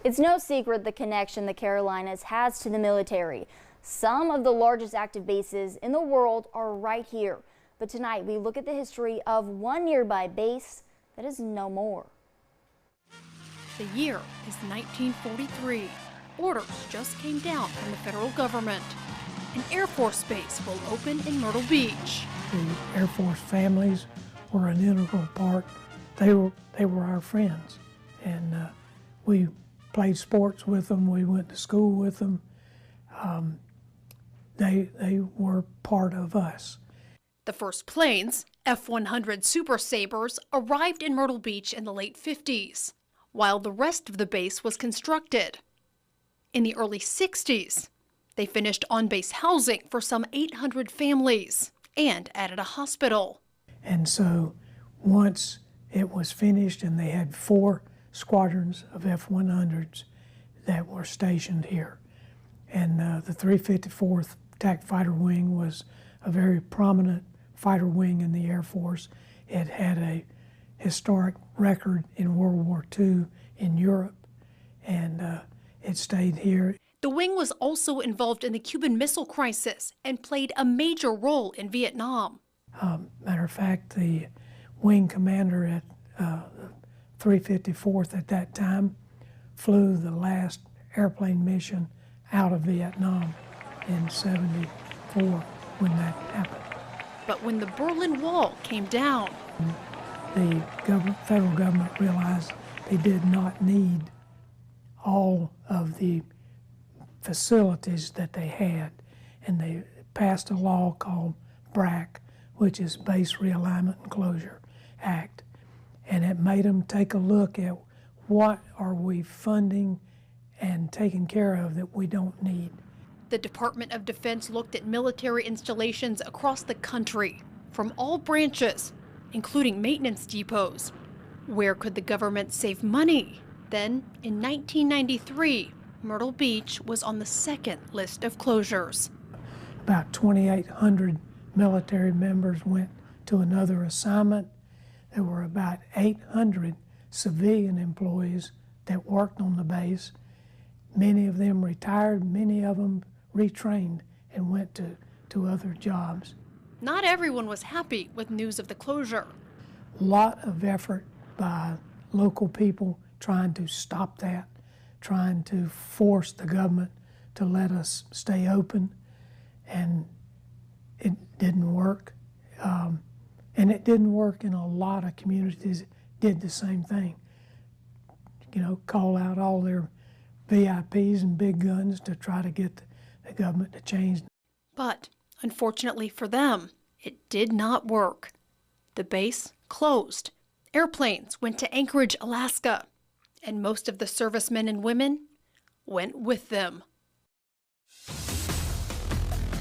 It's no secret the connection the Carolinas has to the military. Some of the largest active bases in the world are right here. But tonight we look at the history of one nearby base that is no more. The year is 1943. Orders just came down from the federal government. An Air Force base will open in Myrtle Beach. The Air Force families were an integral part. They were our friends, and we played sports with them. We went to school with them. They were part of us. The first planes, F-100 Super Sabres, arrived in Myrtle Beach in the late 50s, while the rest of the base was constructed. In the early 60s, they finished on-base housing for some 800 families and added a hospital. And so once it was finished and they had 4 squadrons of F-100s that were stationed here. And the 354th Attack Fighter Wing was a very prominent fighter wing in the Air Force. It had a historic record in World War II in Europe, and it stayed here. The wing was also involved in the Cuban Missile Crisis and played a major role in Vietnam. Matter of fact, the wing commander at 354th at that time flew the last airplane mission out of Vietnam in '74 when that happened. But when the Berlin Wall came down, the federal government realized they did not need all of the facilities that they had, and they passed a law called BRAC, which is Base Realignment and Closure Act, and it made them take a look at what are we funding and taking care of that we don't need. The Department of Defense looked at military installations across the country from all branches, including maintenance depots. Where could the government save money? Then, in 1993, Myrtle Beach was on the second list of closures. About 2,800 military members went to another assignment. There were about 800 civilian employees that worked on the base. Many of them retired, many of them retrained and went to other jobs. Not everyone was happy with news of the closure. A lot of effort by local people trying to stop that, trying to force the government to let us stay open, and it didn't work. And it didn't work in a lot of communities that did the same thing. You know, call out all their VIPs and big guns to try to get the government to change. But unfortunately for them, it did not work. The base closed. Airplanes went to Anchorage, Alaska, and most of the servicemen and women went with them.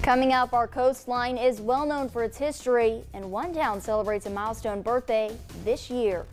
Coming up, our coastline is well known for its history, and one town celebrates a milestone birthday this year.